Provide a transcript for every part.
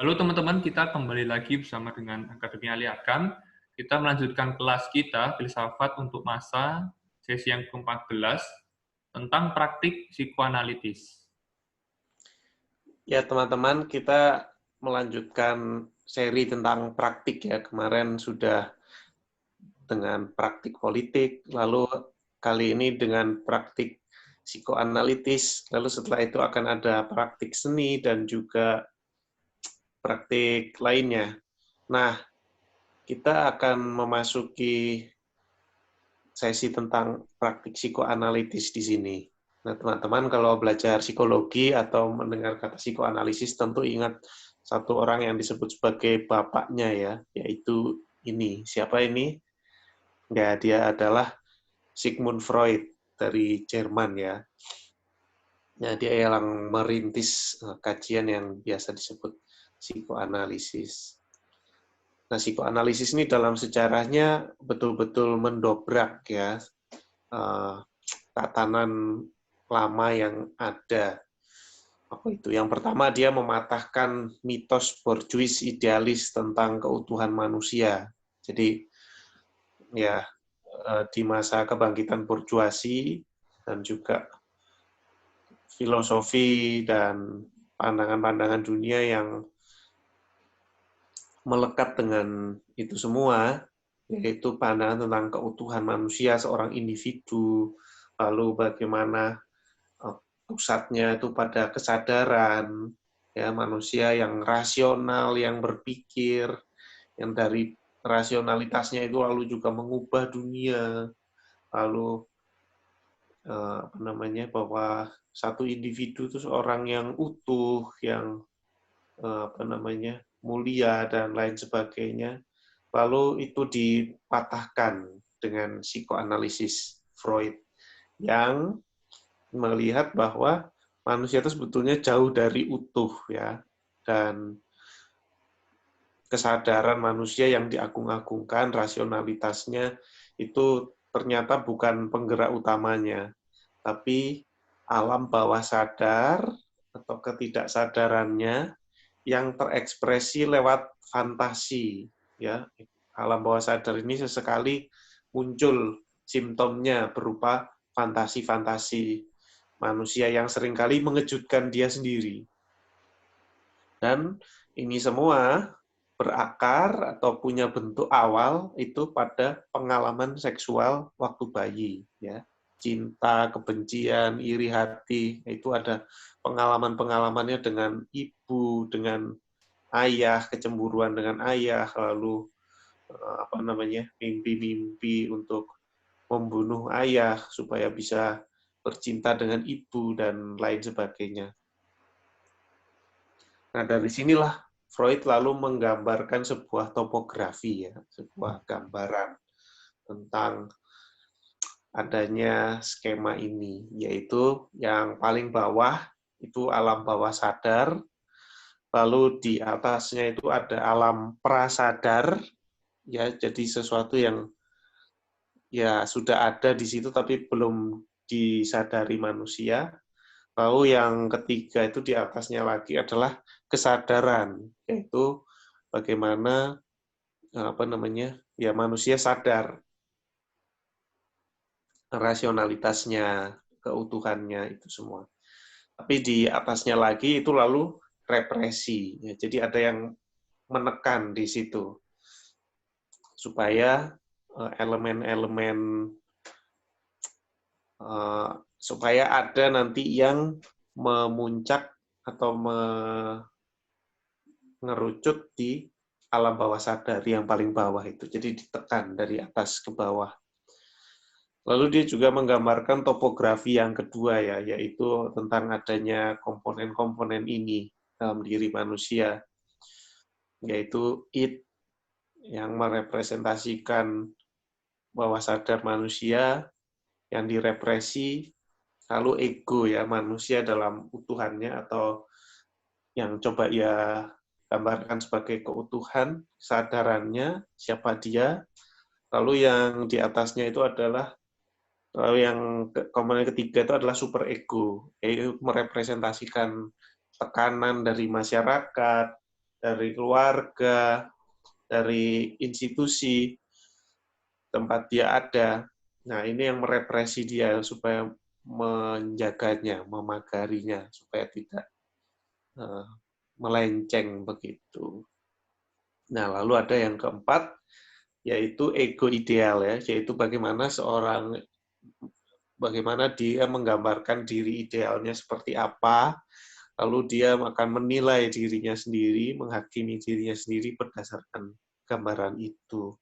Halo teman-teman, kita kembali lagi bersama dengan Akademi Ali Agam. Kita melanjutkan kelas kita, Filsafat untuk Masa, sesi yang ke-14, tentang praktik psikoanalitis. Ya teman-teman, kita melanjutkan seri tentang praktik ya. Kemarin sudah dengan praktik politik, lalu kali ini dengan praktik psikoanalitis, lalu setelah itu akan ada praktik seni dan juga praktik lainnya. Nah, kita akan memasuki sesi tentang praktik psikoanalitis di sini. Nah, teman-teman kalau belajar psikologi atau mendengar kata psikoanalisis tentu ingat satu orang yang disebut sebagai bapaknya ya, yaitu ini. Siapa ini? Ya, dia adalah Sigmund Freud dari Jerman ya. Ya, dia yang merintis kajian yang biasa disebut psikoanalisis. Nah, psikoanalisis ini dalam sejarahnya betul-betul mendobrak ya tatanan lama yang ada. Apa itu? Yang pertama dia mematahkan mitos borjuis idealis tentang keutuhan manusia. Jadi ya di masa kebangkitan borjuasi dan juga filosofi dan pandangan-pandangan dunia yang melekat dengan itu semua, yaitu pandangan tentang keutuhan manusia, seorang individu, lalu bagaimana pusatnya itu pada kesadaran, ya manusia yang rasional, yang berpikir, yang dari rasionalitasnya itu lalu juga mengubah dunia, lalu apa namanya bahwa satu individu itu seorang yang utuh, yang apa namanya mulia dan lain sebagainya. Lalu itu dipatahkan dengan psikoanalisis Freud yang melihat bahwa manusia itu sebetulnya jauh dari utuh ya, dan kesadaran manusia yang diagung-agungkan, rasionalitasnya itu ternyata bukan penggerak utamanya, tapi alam bawah sadar atau ketidaksadarannya yang terekspresi lewat fantasi ya. Alam bawah sadar ini sesekali muncul simptomnya berupa fantasi-fantasi manusia yang seringkali mengejutkan dia sendiri. Dan ini semua berakar atau punya bentuk awal itu pada pengalaman seksual waktu bayi, ya. Cinta, kebencian, iri hati, itu ada pengalaman-pengalamannya dengan ibu, dengan ayah, kecemburuan dengan ayah, lalu apa namanya mimpi-mimpi untuk membunuh ayah supaya bisa bercinta dengan ibu dan lain sebagainya. Nah, dari sinilah Freud lalu menggambarkan sebuah topografi ya, sebuah gambaran tentang adanya skema ini, yaitu yang paling bawah itu alam bawah sadar, lalu di atasnya itu ada alam prasadar, ya, jadi sesuatu yang ya sudah ada di situ tapi belum disadari manusia. Lalu yang ketiga itu di atasnya lagi adalah kesadaran, yaitu bagaimana apa namanya ya manusia sadar rasionalitasnya, keutuhannya itu semua. Tapi di atasnya lagi itu lalu represi, ya, jadi ada yang menekan di situ supaya elemen-elemen supaya ada nanti yang memuncak atau mengerucut di alam bawah sadar yang paling bawah itu. Jadi ditekan dari atas ke bawah. Lalu dia juga menggambarkan topografi yang kedua ya, yaitu tentang adanya komponen-komponen ini dalam diri manusia, yaitu id yang merepresentasikan bawah sadar manusia yang direpresi, lalu ego ya manusia dalam utuhannya atau yang coba ia gambarkan sebagai keutuhan, kesadarannya, siapa dia, lalu yang di atasnya itu adalah, lalu yang komponen ketiga itu adalah superego, yaitu merepresentasikan tekanan dari masyarakat, dari keluarga, dari institusi tempat dia ada. Nah, ini yang merepresi dia supaya menjaganya, memagarinya, supaya tidak melenceng begitu. Nah, lalu ada yang keempat, yaitu ego ideal, ya, yaitu bagaimana dia menggambarkan diri idealnya seperti apa, lalu dia akan menilai dirinya sendiri, menghakimi dirinya sendiri berdasarkan gambaran itu.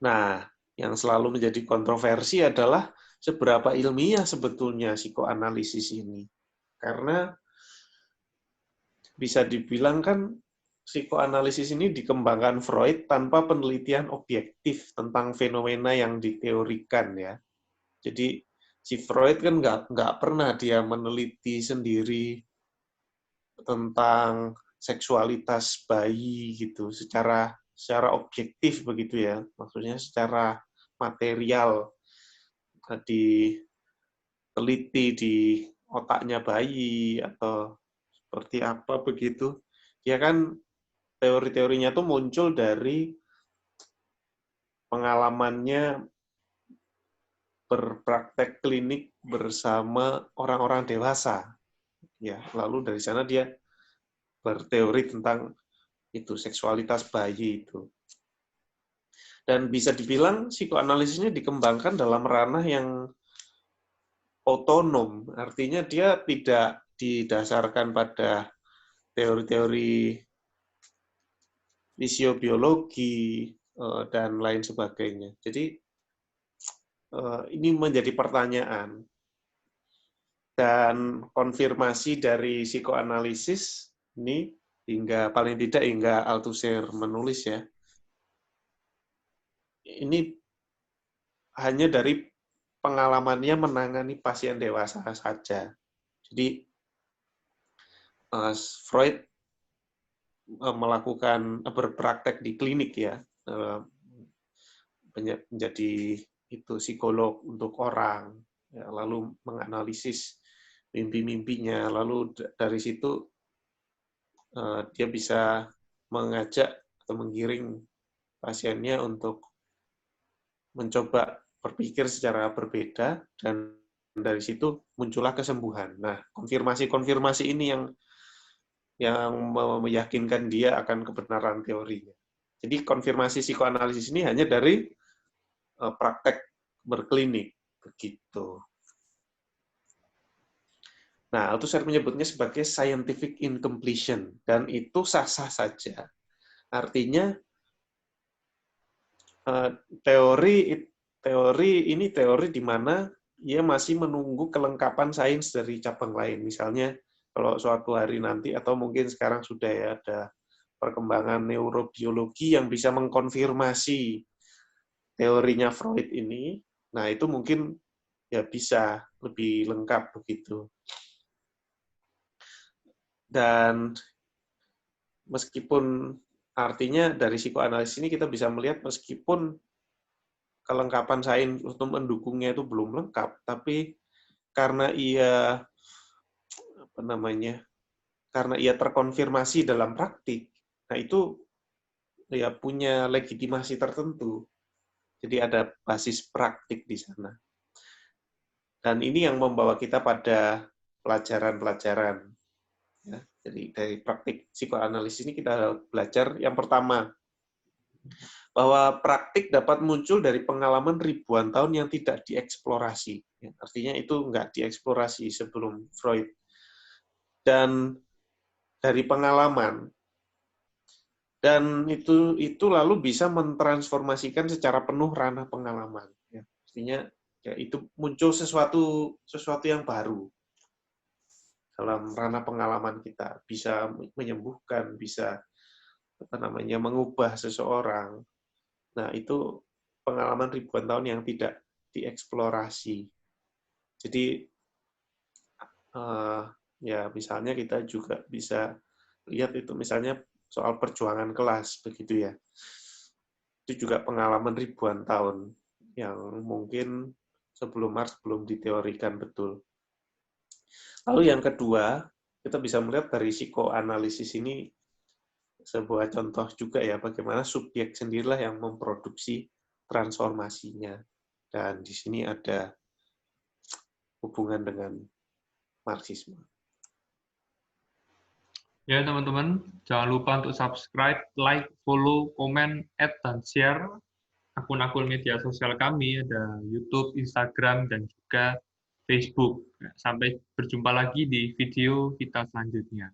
Nah, yang selalu menjadi kontroversi adalah seberapa ilmiah sebetulnya psikoanalisis ini. Karena bisa dibilang kan psikoanalisis ini dikembangkan Freud tanpa penelitian objektif tentang fenomena yang diteorikan, ya. Jadi si Freud kan nggak pernah dia meneliti sendiri tentang seksualitas bayi gitu secara objektif begitu, ya. Maksudnya secara material diteliti di otaknya bayi atau seperti apa begitu. Ya kan teori-teorinya tuh muncul dari pengalamannya berpraktek klinik bersama orang-orang dewasa. Ya, lalu dari sana dia berteori tentang itu seksualitas bayi itu. Dan bisa dibilang psikoanalisisnya dikembangkan dalam ranah yang otonom, artinya dia tidak didasarkan pada teori-teori fisiobiologi dan lain sebagainya. Jadi ini menjadi pertanyaan. Dan konfirmasi dari psikoanalisis ini paling tidak hingga Althusser menulis, ya. Ini hanya dari pengalamannya menangani pasien dewasa saja. Jadi Freud berpraktek di klinik, ya, menjadi itu psikolog untuk orang, ya, lalu menganalisis mimpi-mimpinya, lalu dari situ dia bisa mengajak atau menggiring pasiennya untuk mencoba berpikir secara berbeda, dan dari situ muncullah kesembuhan. Nah, konfirmasi ini yang meyakinkan dia akan kebenaran teorinya. Jadi konfirmasi psikoanalisis ini hanya dari praktek berklinik, begitu. Nah, Althusser menyebutnya sebagai scientific incompletion, dan itu sah-sah saja. Artinya teori di mana ia masih menunggu kelengkapan sains dari cabang lain. Misalnya kalau suatu hari nanti atau mungkin sekarang sudah, ya, ada perkembangan neurobiologi yang bisa mengkonfirmasi teorinya Freud ini. Nah, itu mungkin ya bisa lebih lengkap begitu. Dan meskipun artinya dari psikoanalisis ini kita bisa melihat meskipun kelengkapan sains untuk mendukungnya itu belum lengkap, tapi karena ia terkonfirmasi dalam praktik, nah itu ya punya legitimasi tertentu. Jadi ada basis praktik di sana. Dan ini yang membawa kita pada pelajaran-pelajaran. Ya, jadi dari praktik psikoanalisis ini kita belajar yang pertama, bahwa praktik dapat muncul dari pengalaman ribuan tahun yang tidak dieksplorasi. Ya, artinya itu nggak dieksplorasi sebelum Freud. Dan dari pengalaman. Dan itu lalu bisa mentransformasikan secara penuh ranah pengalaman. Ya, artinya ya, itu muncul sesuatu yang baru dalam ranah pengalaman kita, bisa menyembuhkan, bisa mengubah seseorang. Nah, itu pengalaman ribuan tahun yang tidak dieksplorasi. Jadi ya misalnya kita juga bisa lihat itu misalnya soal perjuangan kelas begitu, ya. Itu juga pengalaman ribuan tahun yang mungkin sebelum Marx belum diteorikan betul. Lalu yang kedua, kita bisa melihat dari psikoanalisis ini sebuah contoh juga ya, bagaimana subjek sendirilah yang memproduksi transformasinya. Dan di sini ada hubungan dengan Marxisme. Ya, teman-teman, jangan lupa untuk subscribe, like, follow, komen, add, dan share akun-akun media sosial kami, ada YouTube, Instagram, dan juga Facebook. Sampai berjumpa lagi di video kita selanjutnya.